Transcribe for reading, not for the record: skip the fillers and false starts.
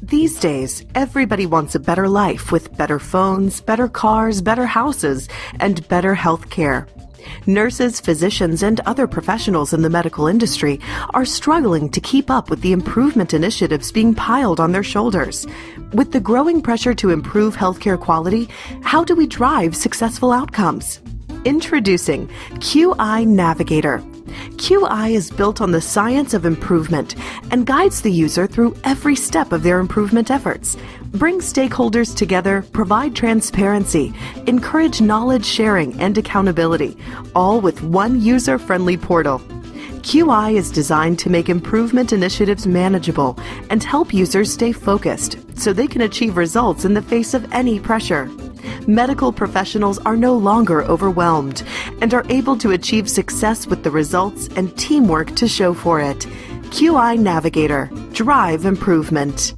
These days, everybody wants a better life with better phones, better cars, better houses, and better health care. Nurses, physicians, and other professionals in the medical industry are struggling to keep up with the improvement initiatives being piled on their shoulders. With the growing pressure to improve healthcare quality, how do we drive successful outcomes? Introducing QI Navigator. QI is built on the science of improvement and guides the user through every step of their improvement efforts. Bring stakeholders together, provide transparency, encourage knowledge sharing and accountability, all with one user-friendly portal. QI is designed to make improvement initiatives manageable and help users stay focused so they can achieve results in the face of any pressure. Medical professionals are no longer overwhelmed and are able to achieve success with the results and teamwork to show for it. QI Navigator. Drive improvement.